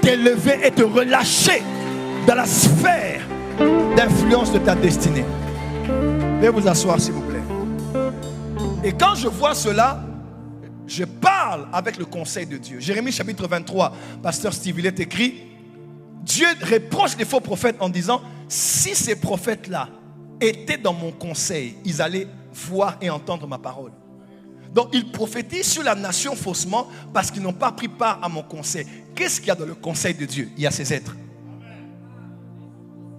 t'élever et te relâcher dans la sphère d'influence de ta destinée. Veuillez vous asseoir s'il vous plaît. Et quand je vois cela, je parle avec le conseil de Dieu. Jérémie chapitre 23, pasteur Steve, il est écrit, Dieu reproche les faux prophètes en disant, si ces prophètes-là étaient dans mon conseil, ils allaient voir et entendre ma parole. Donc ils prophétisent sur la nation faussement parce qu'ils n'ont pas pris part à mon conseil. Qu'est-ce qu'il y a dans le conseil de Dieu? Il y a ces êtres.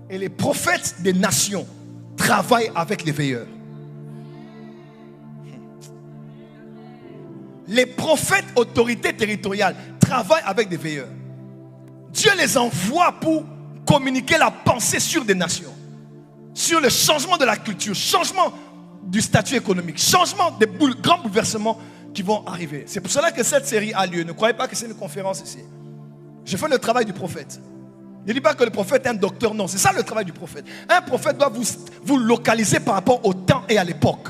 Et les prophètes des nations travaillent avec les veilleurs. Les prophètes autorités territoriales travaillent avec des veilleurs. Dieu les envoie pour communiquer la pensée sur des nations, sur le changement de la culture, changement du statut économique, changement des grands bouleversements qui vont arriver. C'est pour cela que cette série a lieu. Ne croyez pas que c'est une conférence ici. Je fais le travail du prophète. Ne dis pas que le prophète est un docteur, non. C'est ça le travail du prophète. Un prophète doit vous localiser par rapport au temps et à l'époque.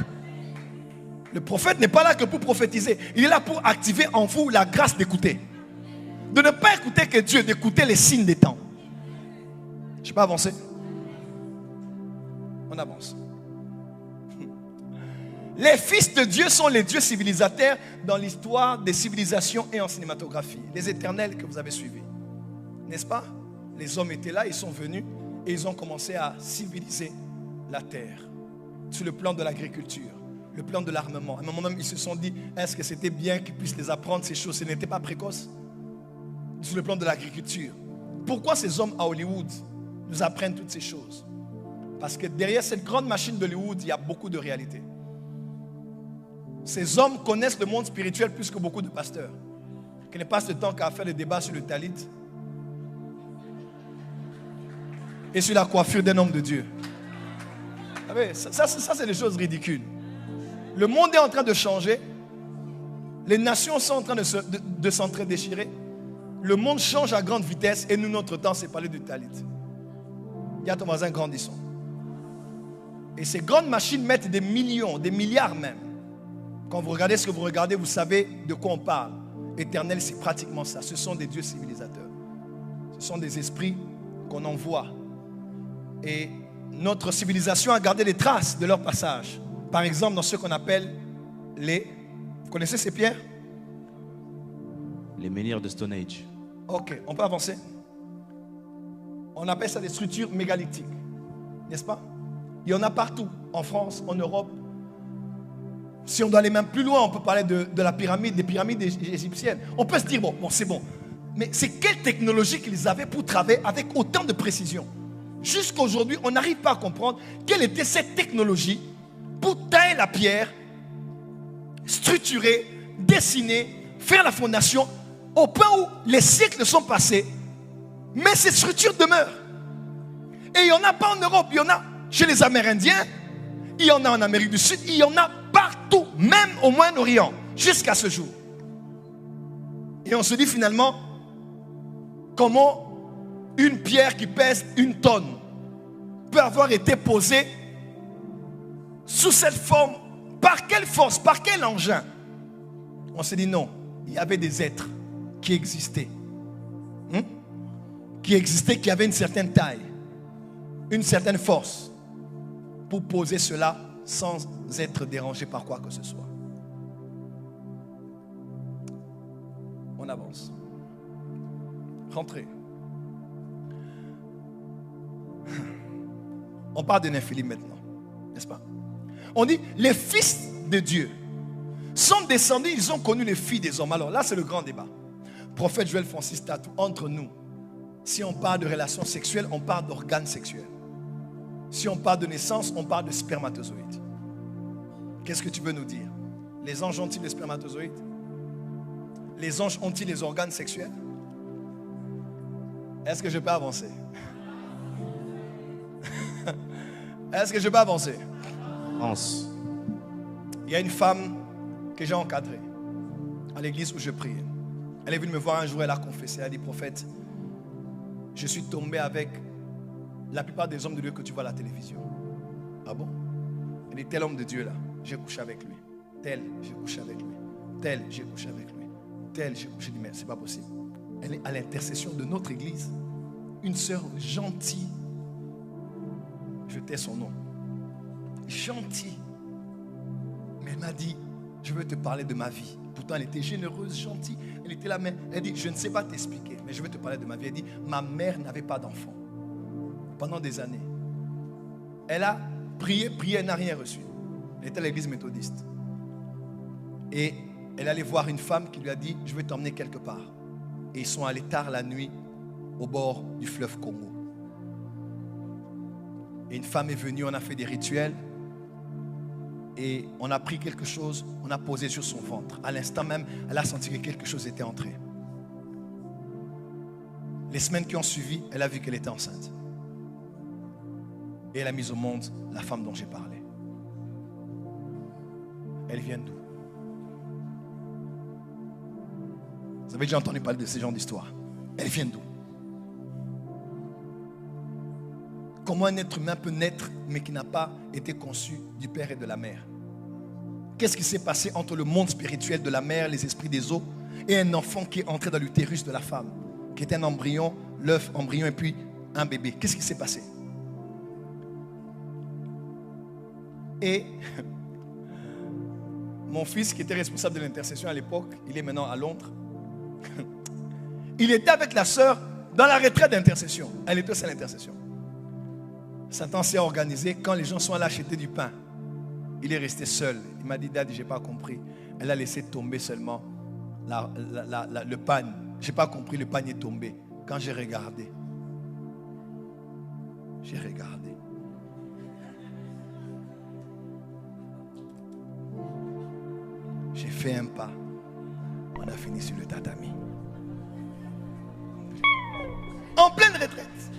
Le prophète n'est pas là que pour prophétiser. Il est là pour activer en vous la grâce d'écouter. De ne pas écouter que Dieu, d'écouter les signes des temps. Je ne peux pas avancer. On avance. Les fils de Dieu sont les dieux civilisateurs dans l'histoire des civilisations et en cinématographie. Les éternels que vous avez suivis. N'est-ce pas? Les hommes étaient là, ils sont venus et ils ont commencé à civiliser la terre. Sur le plan de l'agriculture, le plan de l'armement. À un moment même, ils se sont dit, est-ce que c'était bien qu'ils puissent les apprendre ces choses? Ce n'était pas précoce. Sur le plan de l'agriculture. Pourquoi ces hommes à Hollywood nous apprennent toutes ces choses? Parce que derrière cette grande machine d'Hollywood, il y a beaucoup de réalité. Ces hommes connaissent le monde spirituel plus que beaucoup de pasteurs qui ne passent le temps qu'à faire des débats sur le talit et sur la coiffure d'un homme de Dieu. Vous savez, ça c'est des choses ridicules. Le monde est en train de changer. Les nations sont en train de s'entre-déchirer. Le monde change à grande vitesse et nous, notre temps, c'est parler du talit. Il y a ton voisin grandissant. Et ces grandes machines mettent des millions, des milliards même. Quand vous regardez ce que vous regardez, vous savez de quoi on parle. Éternel, c'est pratiquement ça. Ce sont des dieux civilisateurs. Ce sont des esprits qu'on envoie. Et notre civilisation a gardé les traces de leur passage. Par exemple, dans ce qu'on appelle les... Vous connaissez ces pierres? Les menhirs de Stone Age. Ok, on peut avancer. On appelle ça des structures mégalithiques. N'est-ce pas? Il y en a partout. En France, en Europe. Si on doit aller même plus loin, on peut parler de la pyramide, des pyramides égyptiennes. On peut se dire, bon c'est bon. Mais c'est quelle technologie qu'ils avaient pour travailler avec autant de précision? Jusqu'à aujourd'hui, on n'arrive pas à comprendre quelle était cette technologie pour tailler la pierre, structurer, dessiner, faire la fondation, au point où les siècles sont passés, mais ces structures demeurent. Et il n'y en a pas en Europe, il y en a chez les Amérindiens, il y en a en Amérique du Sud, il y en a partout, même au Moyen-Orient, jusqu'à ce jour. Et on se dit finalement, comment une pierre qui pèse 1 tonne peut avoir été posée sous cette forme? Par quelle force? Par quel engin? On s'est dit non, il y avait des êtres qui existaient. Qui avaient une certaine taille, une certaine force pour poser cela sans être dérangé par quoi que ce soit. On avance. Rentrez. On parle de Néphilim maintenant, n'est-ce pas? On dit, les fils de Dieu sont descendus, ils ont connu les filles des hommes. Alors là, c'est le grand débat. Prophète Joël Francis Tatou, entre nous, si on parle de relations sexuelles, on parle d'organes sexuels. Si on parle de naissance, on parle de spermatozoïdes. Qu'est-ce que tu veux nous dire? Les anges ont-ils des spermatozoïdes? Les anges ont-ils les organes sexuels? Est-ce que je peux avancer? Est-ce que je peux avancer? Avance. Il y a une femme que j'ai encadrée à l'église où je priais. Elle est venue me voir un jour, elle a confessé. Elle a dit, prophète, je suis tombé avec la plupart des hommes de Dieu que tu vois à la télévision. Ah bon? Elle dit, tel homme de Dieu là, j'ai couché avec lui. Tel, j'ai couché avec lui. Tel, j'ai couché avec lui. Tel, j'ai couché. Je dis, mais c'est pas possible. Elle est à l'intercession de notre église. Une sœur gentille. Je tais son nom. Gentille. Mais elle m'a dit, je veux te parler de ma vie. Pourtant, elle était généreuse, gentille. Elle était là, mais elle dit, je ne sais pas t'expliquer, mais je veux te parler de ma vie. Elle dit, ma mère n'avait pas d'enfant pendant des années. Elle a prié, elle n'a rien reçu. Elle était à l'église méthodiste. Et elle allait voir une femme qui lui a dit, je vais t'emmener quelque part. Et ils sont allés tard la nuit au bord du fleuve Congo. Et une femme est venue, on a fait des rituels. Et on a pris quelque chose, on a posé sur son ventre. À l'instant même, elle a senti que quelque chose était entré. Les semaines qui ont suivi, elle a vu qu'elle était enceinte. Et elle a mis au monde la femme dont j'ai parlé. Elle vient d'où? Vous avez déjà entendu parler de ce genre d'histoire? Elle vient d'où? Comment un être humain peut naître mais qui n'a pas été conçu du père et de la mère? Qu'est-ce qui s'est passé entre le monde spirituel de la mère, les esprits des eaux, et un enfant qui est entré dans l'utérus de la femme, qui est un embryon, l'œuf, embryon et puis un bébé? Qu'est-ce qui s'est passé? Et mon fils qui était responsable de l'intercession à l'époque, il est maintenant à Londres. Il était avec la sœur dans la retraite d'intercession. Elle était aussi à l'intercession. Satan s'est organisé quand les gens sont allés acheter du pain. Il est resté seul. Il m'a dit, Dad, je n'ai pas compris. Elle a laissé tomber seulement le pain. Je n'ai pas compris, le pain est tombé. Quand j'ai regardé, j'ai fait un pas. On a fini sur le tatami. En pleine retraite.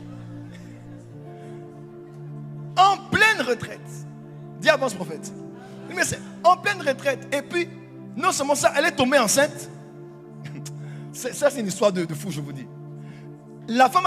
En pleine retraite. Dis avance prophète. Mais c'est en pleine retraite. Et puis, non seulement ça, elle est tombée enceinte. Ça, c'est une histoire de fou, je vous dis. La femme a